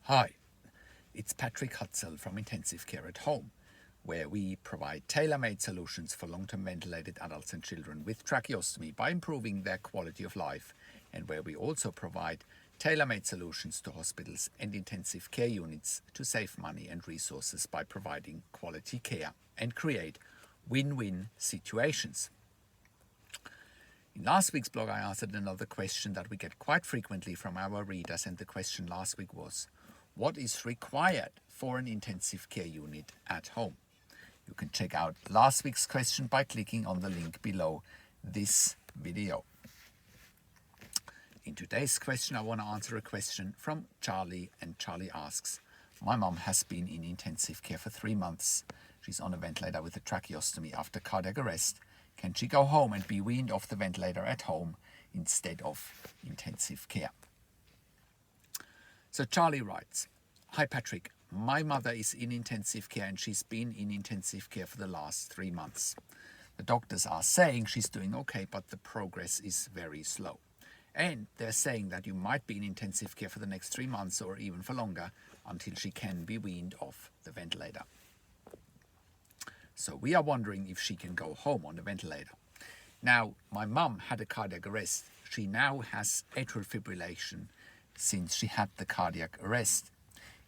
Hi, it's Patrick Hutzel from Intensive Care at Home, where we provide tailor-made solutions for long-term ventilated adults and children with tracheostomy by improving their quality of life, and where we also provide tailor-made solutions to hospitals and intensive care units to save money and resources by providing quality care and create win-win situations. In last week's blog, I answered another question that we get quite frequently from our readers, and the question last week was, what is required for an intensive care unit at home? You can check out last week's question by clicking on the link below this video. In today's question, I want to answer a question from Charlie, and Charlie asks, my mom has been in intensive care for 3 months. She's on a ventilator with a tracheostomy after cardiac arrest. Can she go home and be weaned off the ventilator at home instead of intensive care? So Charlie writes, Hi Patrick, my mother is in intensive care and she's been in intensive care for the last 3 months. The doctors are saying she's doing okay, but the progress is very slow. And they're saying that you might be in intensive care for the next 3 months or even for longer until she can be weaned off the ventilator. So we are wondering if she can go home on the ventilator. Now, my mum had a cardiac arrest. She now has atrial fibrillation since she had the cardiac arrest.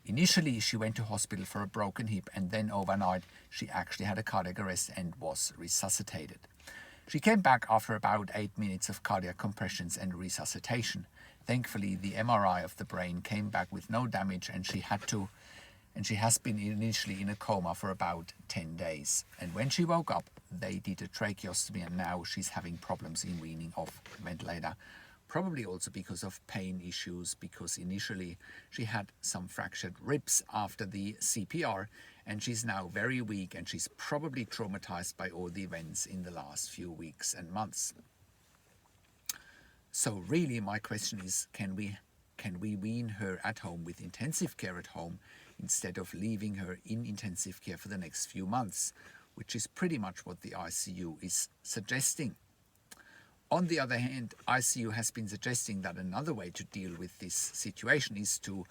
Initially, she went to hospital for a broken hip, and then overnight she actually had a cardiac arrest and was resuscitated. She came back after about 8 minutes of cardiac compressions and resuscitation. Thankfully, the MRI of the brain came back with no damage, and she has been initially in a coma for about 10 days. And when she woke up, they did a tracheostomy, and now she's having problems in weaning off the ventilator. Probably also because of pain issues, because initially she had some fractured ribs after the CPR, and she's now very weak, and she's probably traumatized by all the events in the last few weeks and months. So really my question is, can we wean her at home with intensive care at home instead of leaving her in intensive care for the next few months, which is pretty much what the ICU is suggesting. On the other hand, ICU has been suggesting that another way to deal with this situation is to,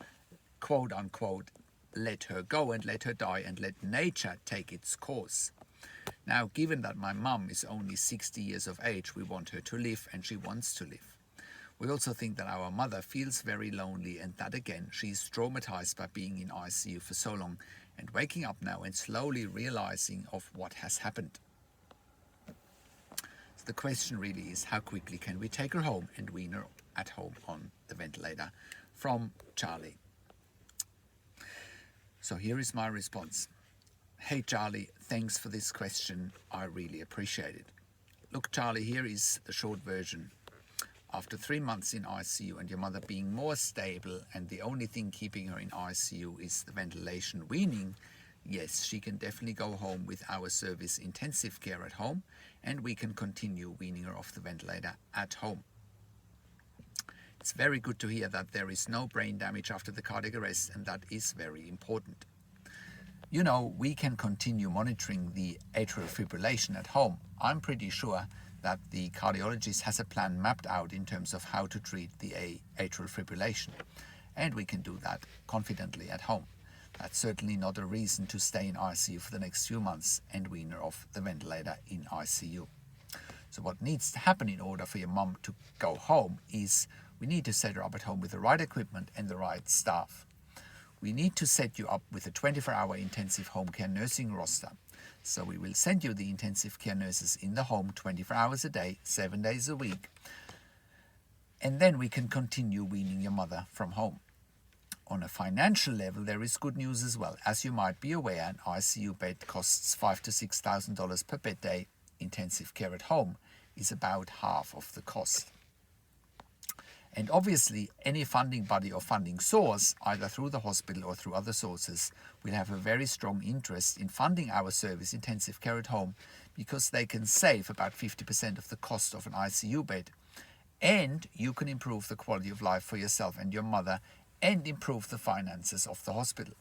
quote unquote, let her go and let her die and let nature take its course. Now, given that my mum is only 60 years of age, we want her to live, and she wants to live. We also think that our mother feels very lonely, and that again, she's traumatized by being in ICU for so long and waking up now and slowly realizing of what has happened. So the question really is, how quickly can we take her home and wean her at home on the ventilator? From Charlie. So here is my response. Hey Charlie, thanks for this question. I really appreciate it. Look Charlie, here is the short version. After 3 months in ICU and your mother being more stable and the only thing keeping her in ICU is the ventilation weaning, yes, she can definitely go home with our service intensive care at home, and we can continue weaning her off the ventilator at home. It's very good to hear that there is no brain damage after the cardiac arrest, and that is very important. You know, we can continue monitoring the atrial fibrillation at home. I'm pretty sure that the cardiologist has a plan mapped out in terms of how to treat the atrial fibrillation, and we can do that confidently at home. That's certainly not a reason to stay in ICU for the next few months and wean her off the ventilator in ICU. So what needs to happen in order for your mum to go home is we need to set her up at home with the right equipment and the right staff. We need to set you up with a 24-hour intensive home care nursing roster. So we will send you the intensive care nurses in the home 24 hours a day, 7 days a week. And then we can continue weaning your mother from home. On a financial level, there is good news as well. As you might be aware, an ICU bed costs $5,000 to $6,000 per bed day. Intensive care at home is about half of the cost. And obviously, any funding body or funding source, either through the hospital or through other sources, will have a very strong interest in funding our service intensive care at home, because they can save about 50% of the cost of an ICU bed. And you can improve the quality of life for yourself and your mother and improve the finances of the hospital.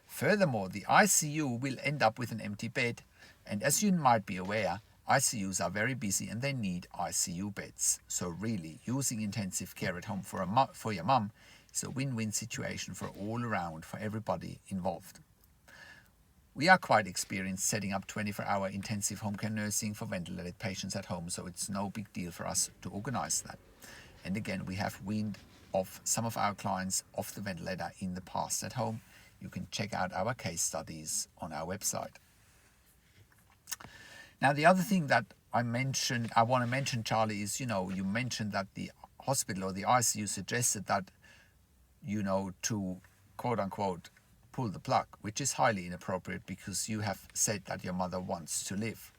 Furthermore, the ICU will end up with an empty bed, and as you might be aware, ICUs are very busy and they need ICU beds. So really, using intensive care at home for your mum It's a win-win situation for all around, for everybody involved. We are quite experienced setting up 24-hour intensive home care nursing for ventilated patients at home, so it's no big deal for us to organize that. And again, we have weaned off some of our clients off the ventilator in the past at home. You can check out our case studies on our website. Now, the other thing that I want to mention, Charlie, is, you mentioned that the hospital or the ICU suggested that, to quote unquote, pull the plug, which is highly inappropriate because you have said that your mother wants to live.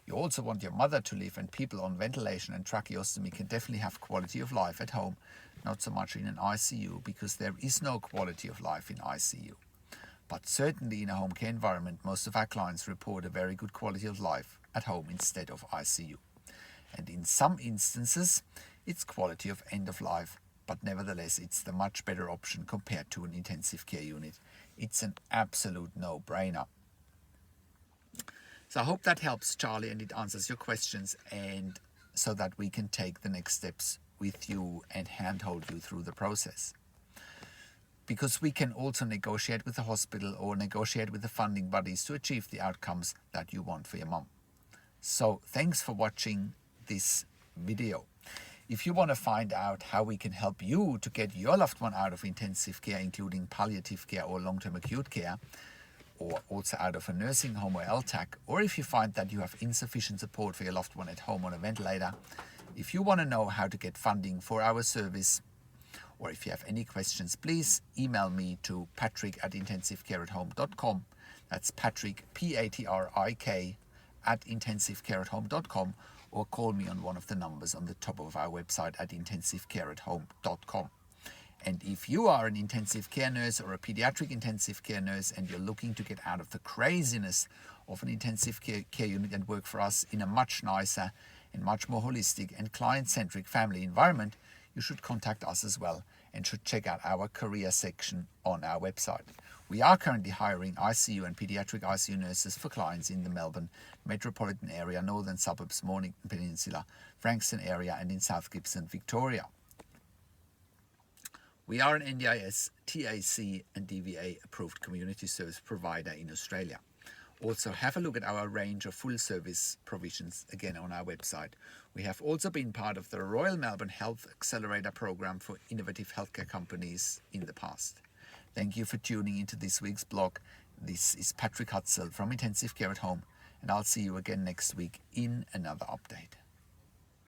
You also want your mother to live, and people on ventilation and tracheostomy can definitely have quality of life at home, not so much in an ICU, because there is no quality of life in ICU. But certainly in a home care environment, most of our clients report a very good quality of life at home instead of ICU. And in some instances, it's quality of end of life, but nevertheless, it's the much better option compared to an intensive care unit. It's an absolute no-brainer. So I hope that helps, Charlie, and it answers your questions, and so that we can take the next steps with you and handhold you through the process. Because we can also negotiate with the hospital or negotiate with the funding bodies to achieve the outcomes that you want for your mom. So thanks for watching this video. If you want to find out how we can help you to get your loved one out of intensive care, including palliative care or long-term acute care, or also out of a nursing home or LTAC, or if you find that you have insufficient support for your loved one at home on a ventilator, if you want to know how to get funding for our service, or if you have any questions, please email me to patrick@intensivecareathome.com. That's Patrick, P-A-T-R-I-K, @intensivecareathome.com, or call me on one of the numbers on the top of our website at intensivecareathome.com. And if you are an intensive care nurse or a pediatric intensive care nurse and you're looking to get out of the craziness of an intensive care unit and work for us in a much nicer and much more holistic and client-centric family environment, you should contact us as well and should check out our career section on our website. We are currently hiring ICU and pediatric ICU nurses for clients in the Melbourne metropolitan area, northern suburbs, Mornington Peninsula, Frankston area, and in South Gippsland, Victoria. We are an NDIS, TAC and DVA approved community service provider in Australia. Also, have a look at our range of full service provisions again on our website. We have also been part of the Royal Melbourne Health Accelerator program for innovative healthcare companies in the past. Thank you for tuning into this week's blog. This is Patrick Hutzel from Intensive Care at Home, and I'll see you again next week in another update.